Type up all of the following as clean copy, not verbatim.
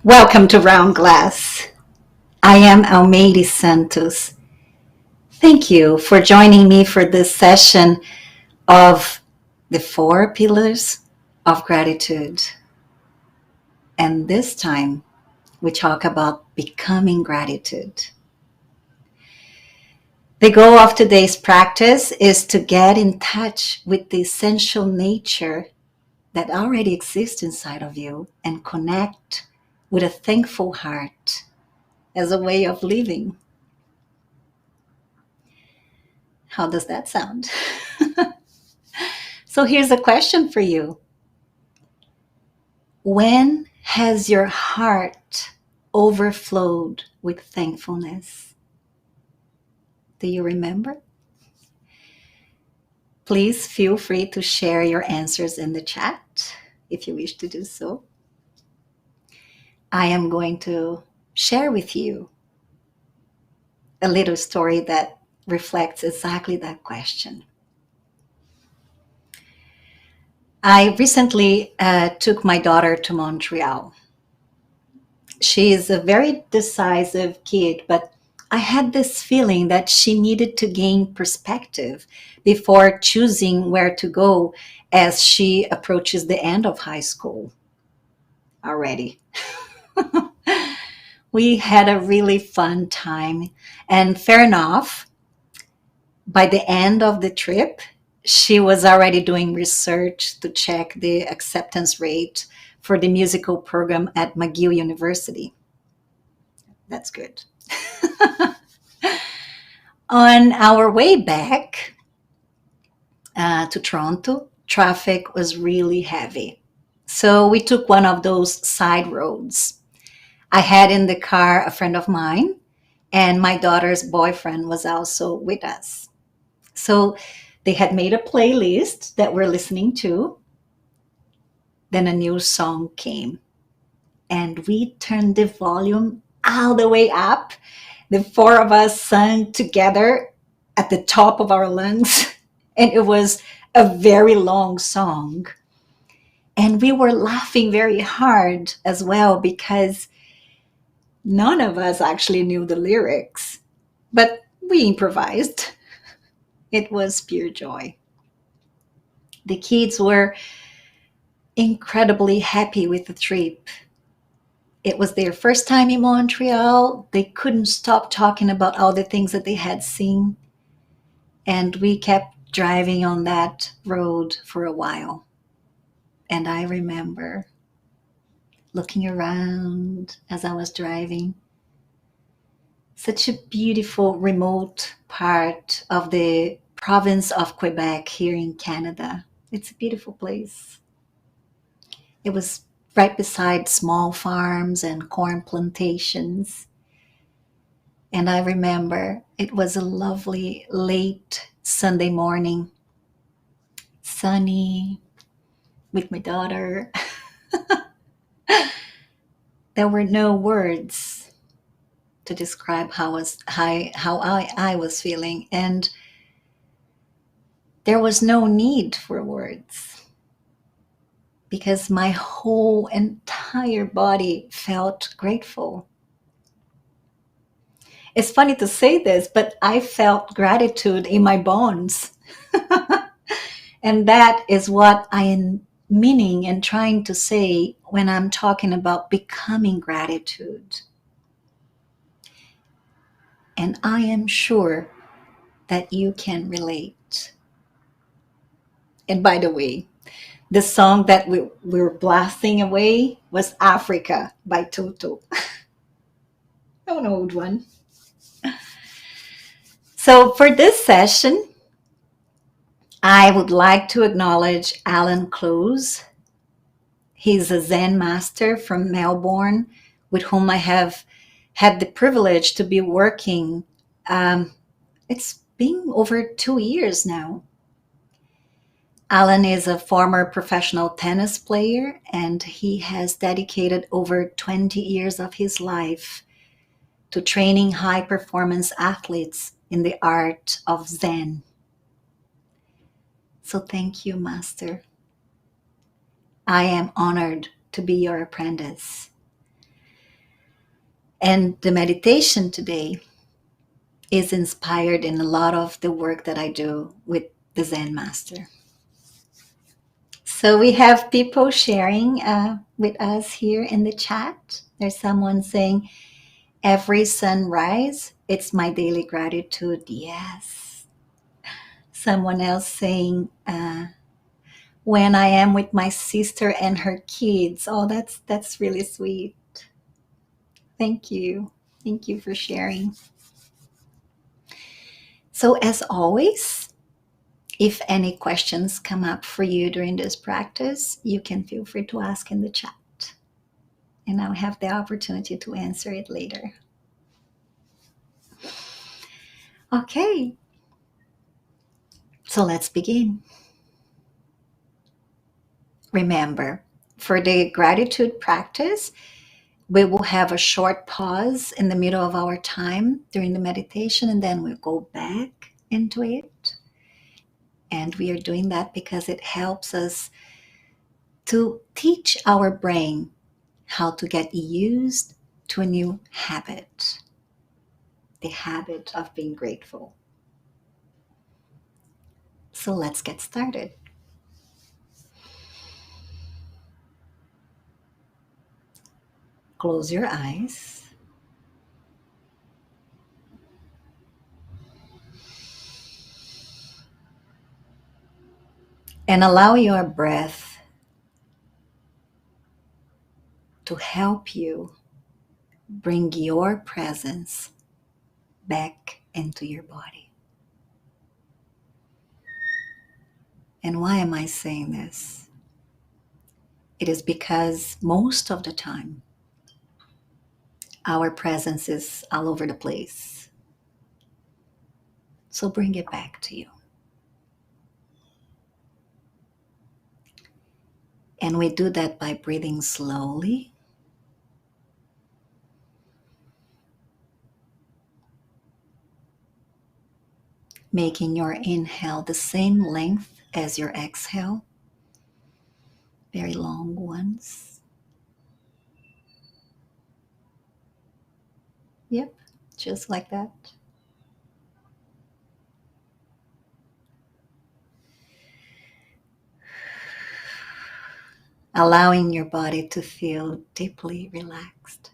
Welcome to Round Glass. I am Almeiri Santos. Thank you for joining me for this session of the four pillars of gratitude. And this time we talk about becoming gratitude. The goal of today's practice is to get in touch with the essential nature that already exists inside of you and connect with a thankful heart as a way of living. How does that sound? So here's a question for you. When has your heart overflowed with thankfulness? Do you remember? Please feel free to share your answers in the chat if you wish to do so. I am going to share with you a little story that reflects exactly that question. I recently took my daughter to Montreal. She is a very decisive kid, but I had this feeling that she needed to gain perspective before choosing where to go as she approaches the end of high school already. We had a really fun time, and fair enough, by the end of the trip, she was already doing research to check the acceptance rate for the musical program at McGill University. That's good. On our way back to Toronto, traffic was really heavy. So we took one of those side roads. I had in the car a friend of mine, and my daughter's boyfriend was also with us. So they had made a playlist that we're listening to. Then a new song came, and we turned the volume all the way up. The four of us sang together at the top of our lungs, and it was a very long song. And we were laughing very hard as well because none of us actually knew the lyrics, but we improvised. It was pure joy. The kids were incredibly happy with the trip. It was their first time in Montreal. They couldn't stop talking about all the things that they had seen. And we kept driving on that road for a while. And I remember looking around as I was driving. Such a beautiful remote part of the province of Quebec here in Canada. It's a beautiful place. It was right beside small farms and corn plantations. And I remember it was a lovely late Sunday morning, sunny, with my daughter. There were no words to describe how I was feeling, and there was no need for words because my whole entire body felt grateful. It's funny to say this, but I felt gratitude in my bones. And that is what I am meaning and trying to say when I'm talking about becoming gratitude. And I am sure that you can relate. And by the way, the song that we were blasting away was Africa by Toto. An old one. So for this session, I would like to acknowledge Alan Close. He's a Zen master from Melbourne with whom I have had the privilege to be working. It's been over 2 years now. Alan is a former professional tennis player, and he has dedicated over 20 years of his life to training high performance athletes in the art of Zen. So thank you, Master. I am honored to be your apprentice. And the meditation today is inspired in a lot of the work that I do with the Zen Master. So we have people sharing with us here in the chat. There's someone saying, every sunrise, it's my daily gratitude. Yes. Someone else saying, when I am with my sister and her kids. Oh, that's really sweet. Thank you. Thank you for sharing. So as always, if any questions come up for you during this practice, you can feel free to ask in the chat. And I'll have the opportunity to answer it later. Okay, so let's begin. Remember, for the gratitude practice, we will have a short pause in the middle of our time during the meditation, and then we'll go back into it. And we are doing that because it helps us to teach our brain how to get used to a new habit, the habit of being grateful. So let's get started. Close your eyes. And allow your breath to help you bring your presence back into your body. And why am I saying this? It is because most of the time, our presence is all over the place. So bring it back to you. And we do that by breathing slowly, making your inhale the same length as your exhale, very long ones. Yep, just like that. Allowing your body to feel deeply relaxed.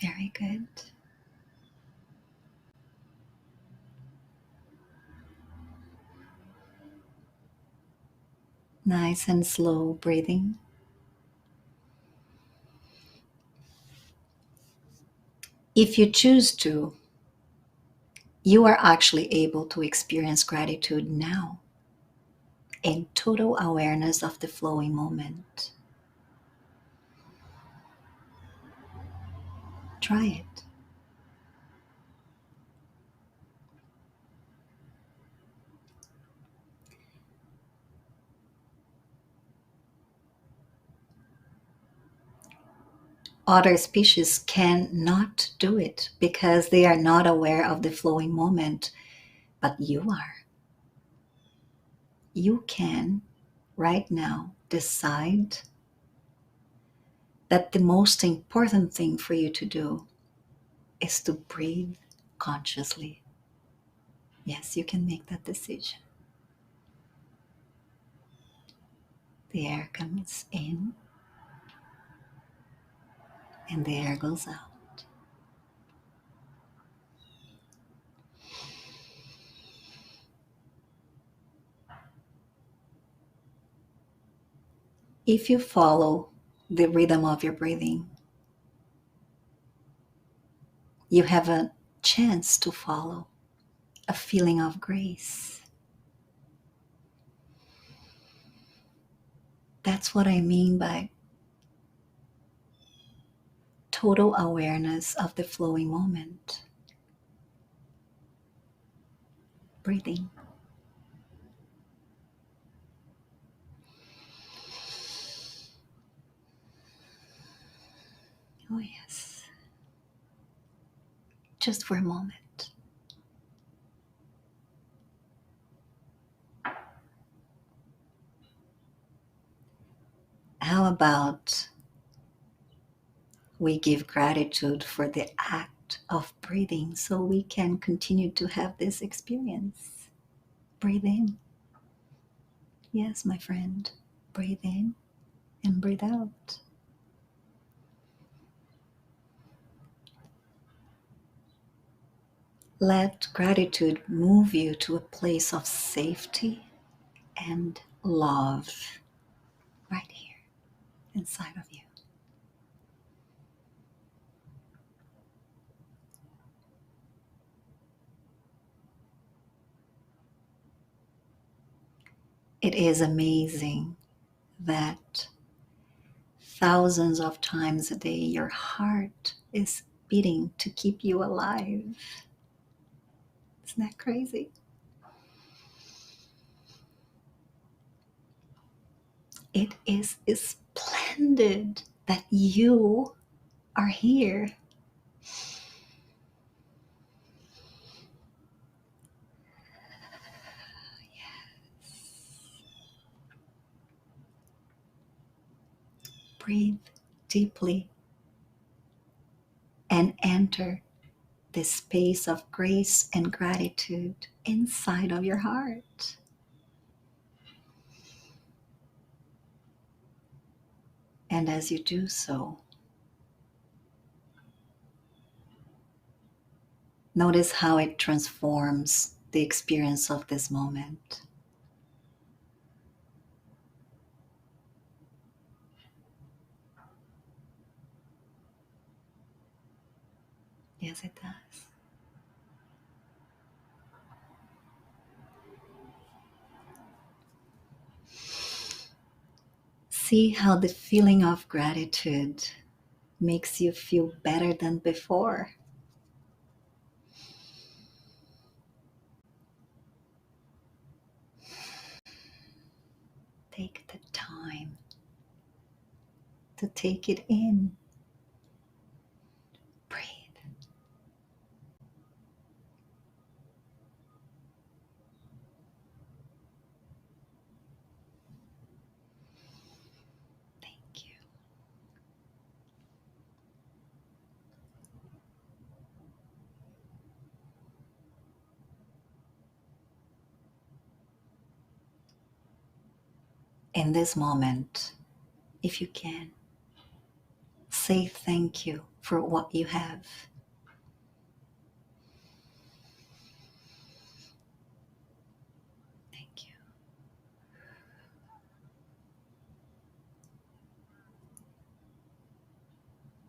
Very good. Nice and slow breathing. If you choose to, you are actually able to experience gratitude now in total awareness of the flowing moment. Try it. Other species cannot do it because they are not aware of the flowing moment, but you are. You can, right now, decide that the most important thing for you to do is to breathe consciously. Yes, you can make that decision. The air comes in and the air goes out. If you follow the rhythm of your breathing, you have a chance to follow a feeling of grace. That's what I mean by total awareness of the flowing moment. Breathing. Oh, yes. Just for a moment. How about we give gratitude for the act of breathing so we can continue to have this experience? Breathe in. Yes, my friend. Breathe in and breathe out. Let gratitude move you to a place of safety and love right here inside of you. It is amazing that thousands of times a day your heart is beating to keep you alive. Isn't that crazy? It is splendid that you are here. Breathe deeply and enter this space of grace and gratitude inside of your heart. And as you do so, notice how it transforms the experience of this moment. Yes, it does. See how the feeling of gratitude makes you feel better than before. Take the time to take it in. Breathe. Thank you. In this moment, if you can, say thank you for what you have. Thank you.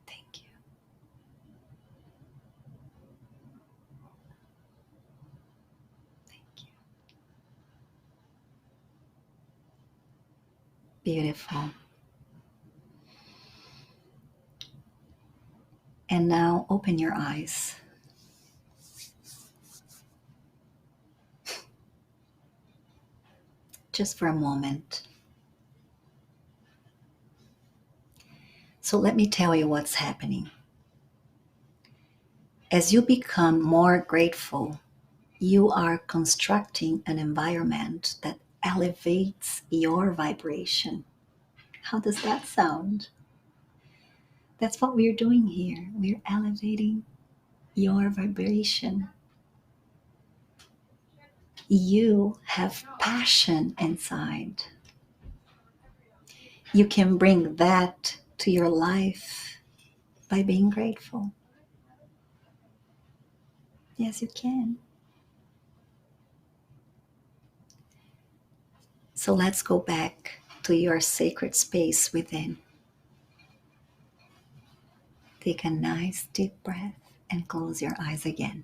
Thank you. Thank you. Beautiful. And now open your eyes. Just for a moment. So let me tell you what's happening. As you become more grateful, you are constructing an environment that elevates your vibration. How does that sound? That's what we're doing here. We're elevating your vibration. You have passion inside. You can bring that to your life by being grateful. Yes, you can. So let's go back to your sacred space within. Take a nice deep breath and close your eyes again.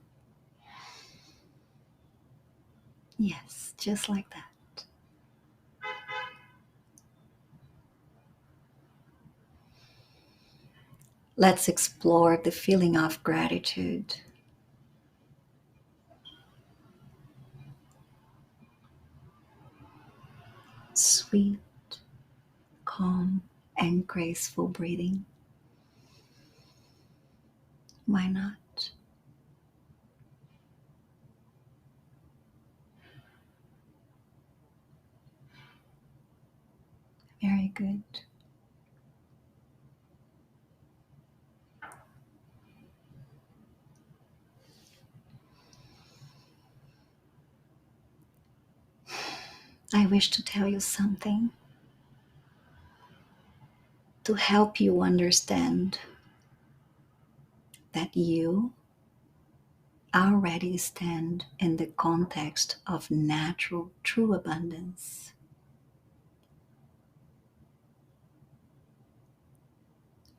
Yes, just like that. Let's explore the feeling of gratitude. Sweet, calm, and graceful breathing. Why not? Very good. I wish to tell you something to help you understand that you already stand in the context of natural true abundance.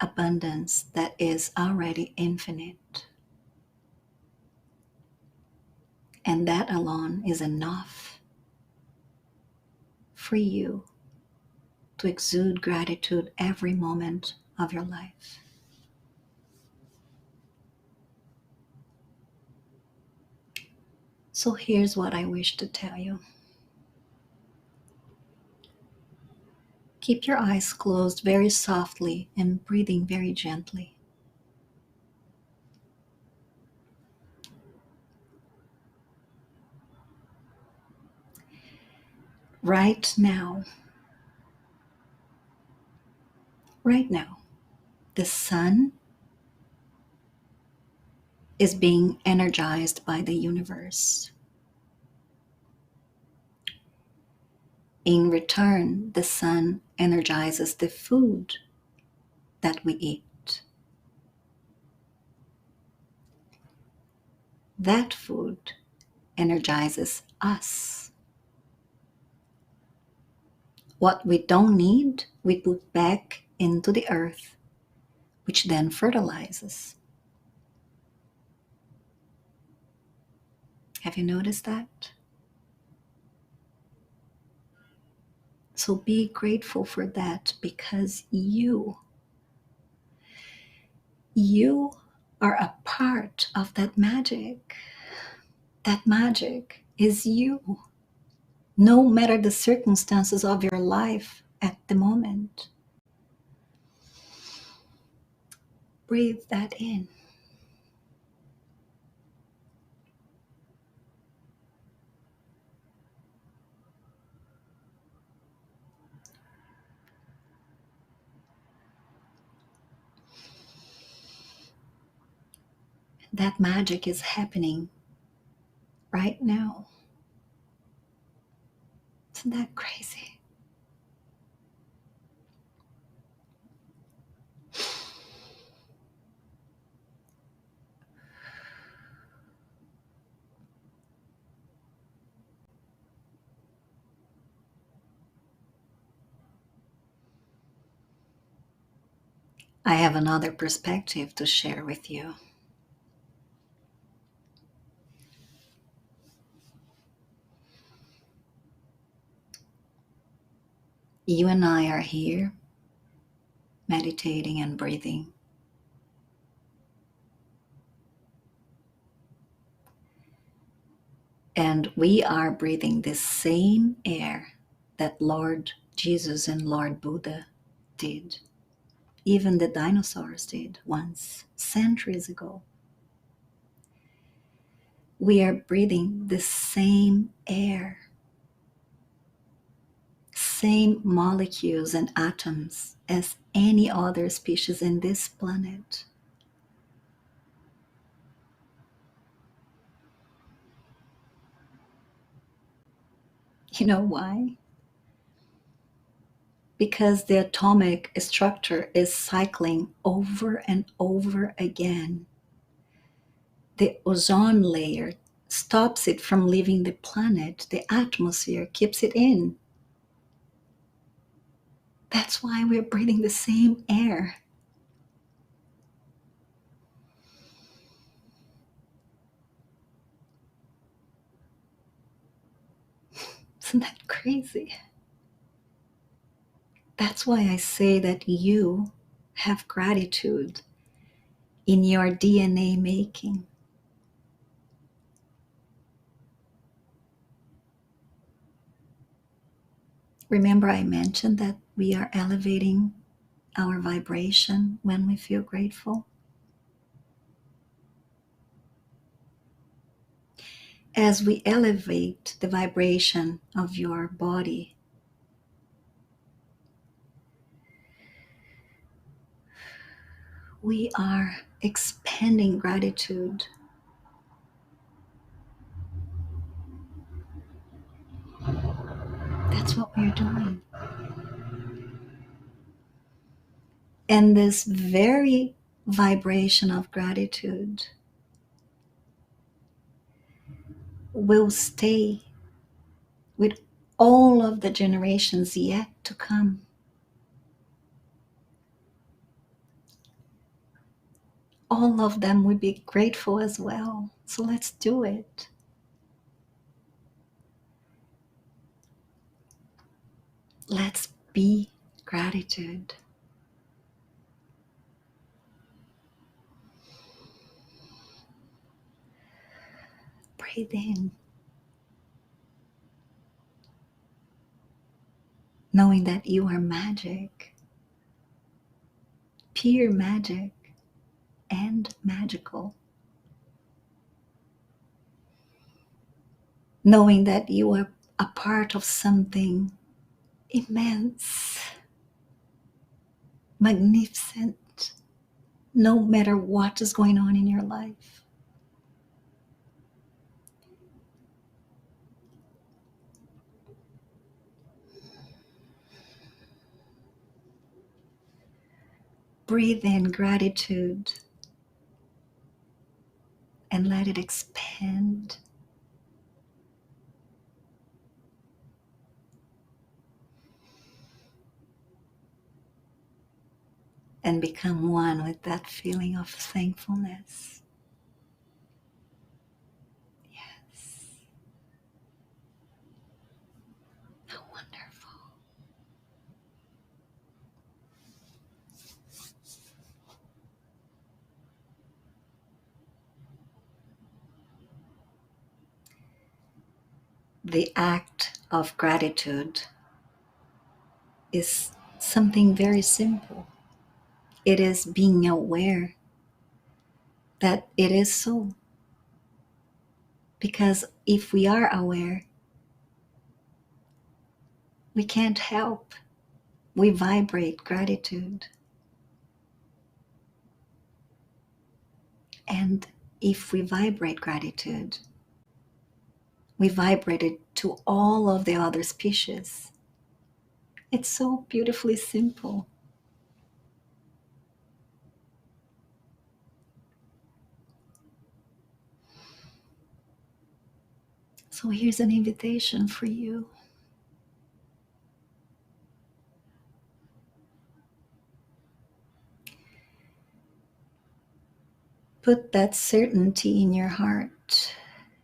Abundance that is already infinite. And that alone is enough for you to exude gratitude every moment of your life. So here's what I wish to tell you. Keep your eyes closed very softly and breathing very gently. Right now, the sun is being energized by the universe. In return, the sun energizes the food that we eat. That food energizes us. What we don't need, we put back into the earth, which then fertilizes. Have you noticed that? So be grateful for that because you are a part of that magic. That magic is you, no matter the circumstances of your life at the moment. Breathe that in. That magic is happening right now. Isn't that crazy? I have another perspective to share with you. You and I are here meditating and breathing. And we are breathing the same air that Lord Jesus and Lord Buddha did. Even the dinosaurs did once, centuries ago. We are breathing the same air, same molecules and atoms as any other species in this planet. You know why? Because the atomic structure is cycling over and over again. The ozone layer stops it from leaving the planet. The atmosphere keeps it in. That's why we're breathing the same air. Isn't that crazy? That's why I say that you have gratitude in your DNA making. Remember, I mentioned that we are elevating our vibration when we feel grateful? As we elevate the vibration of your body, we are expanding gratitude. That's what we're doing. And this very vibration of gratitude will stay with all of the generations yet to come. All of them would be grateful as well. So let's do it. Let's be gratitude. Breathe in, knowing that you are magic, pure magic, and magical. Knowing that you are a part of something immense, magnificent, no matter what is going on in your life. Breathe in gratitude and let it expand. And become one with that feeling of thankfulness. Yes. How wonderful. The act of gratitude is something very simple. It is being aware that it is so. Because if we are aware, we can't help. We vibrate gratitude. And if we vibrate gratitude, we vibrate it to all of the other species. It's so beautifully simple. So here's an invitation for you. Put that certainty in your heart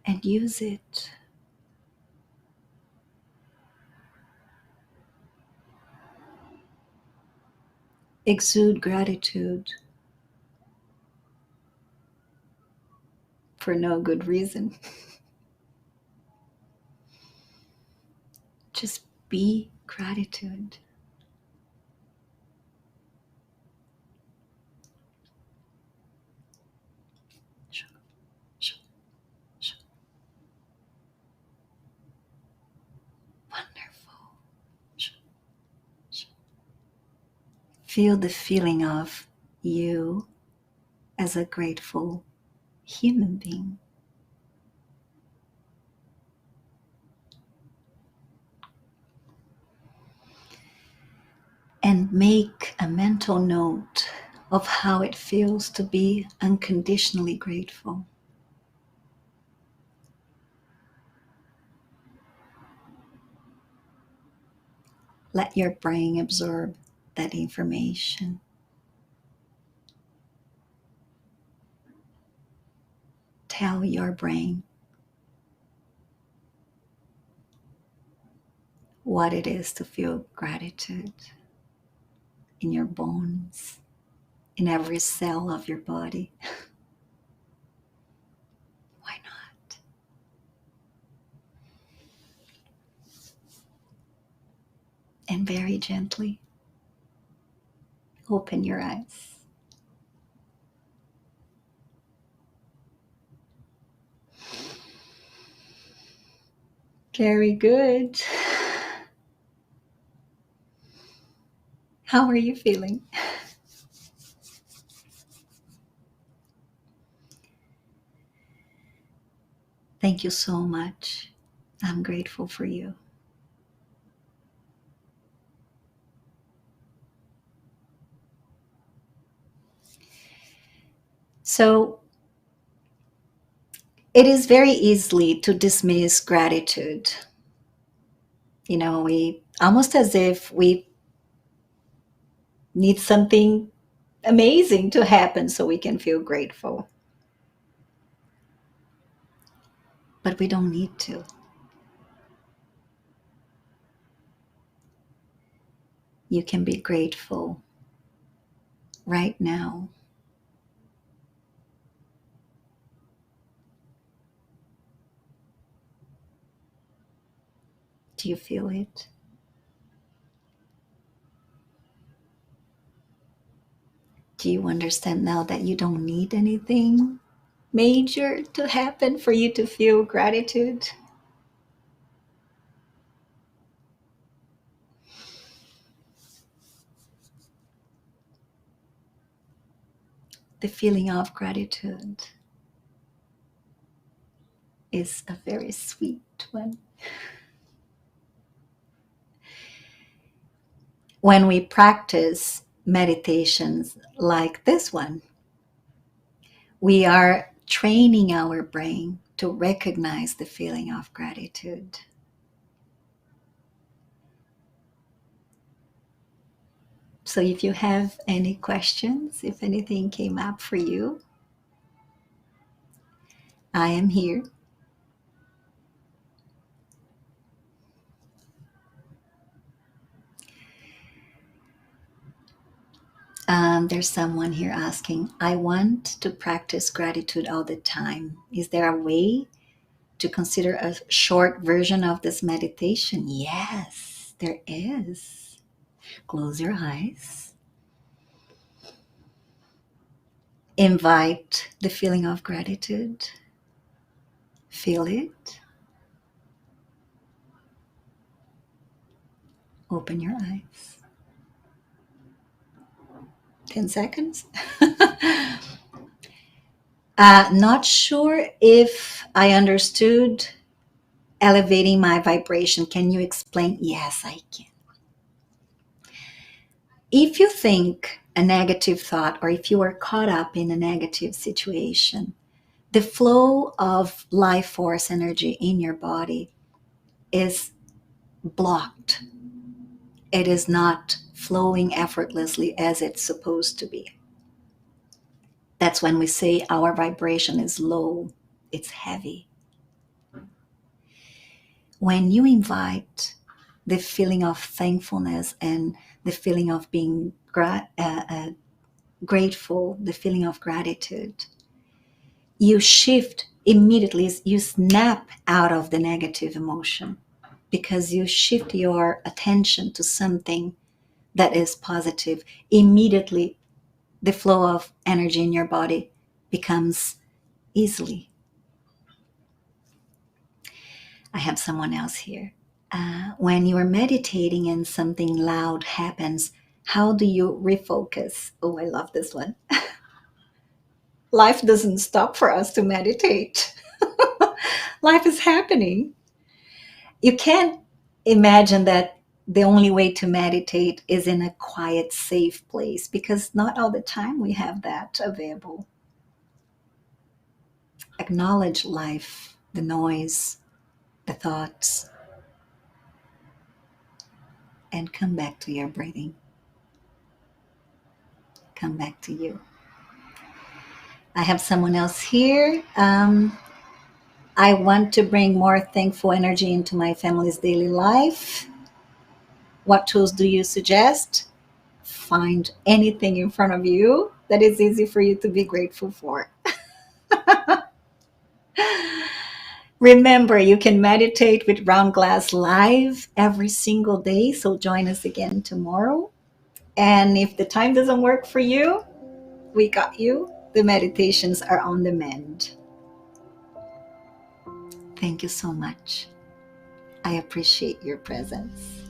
and use it. Exude gratitude for no good reason. Just be gratitude. Wonderful. Feel the feeling of you as a grateful human being. And make a mental note of how it feels to be unconditionally grateful. Let your brain absorb that information. Tell your brain what it is to feel gratitude in your bones, in every cell of your body. Why not? And very gently open your eyes. Very good. How are you feeling? Thank you so much. I'm grateful for you. So it is very easily to dismiss gratitude. We almost as if we need something amazing to happen so we can feel grateful. But we don't need to. You can be grateful right now. Do you feel it? Do you understand now that you don't need anything major to happen for you to feel gratitude? The feeling of gratitude is a very sweet one. When we practice meditations like this one, we are training our brain to recognize the feeling of gratitude. So if you have any questions, if anything came up for you, I am here. There's someone here asking, I want to practice gratitude all the time. Is there a way to consider a short version of this meditation? Yes, there is. Close your eyes. Invite the feeling of gratitude. Feel it. Open your eyes. 10 seconds. Not sure if I understood elevating my vibration. Can you explain? Yes, I can. If you think a negative thought or if you are caught up in a negative situation, the flow of life force energy in your body is blocked. It is not flowing effortlessly as it's supposed to be. That's when we say our vibration is low, it's heavy. When you invite the feeling of thankfulness and the feeling of being grateful, the feeling of gratitude, you shift immediately, you snap out of the negative emotion because you shift your attention to something that is positive. Immediately, the flow of energy in your body becomes easily. I have someone else here. When you are meditating and something loud happens, how do you refocus? Oh, I love this one. Life doesn't stop for us to meditate. Life is happening. You can't imagine that the only way to meditate is in a quiet, safe place because not all the time we have that available. Acknowledge life, the noise, the thoughts, and come back to your breathing. Come back to you. I have someone else here. I want to bring more thankful energy into my family's daily life. What tools do you suggest? Find anything in front of you that is easy for you to be grateful for. Remember, you can meditate with Round Glass live every single day. So join us again tomorrow. And if the time doesn't work for you, we got you. The meditations are on demand. Thank you so much. I appreciate your presence.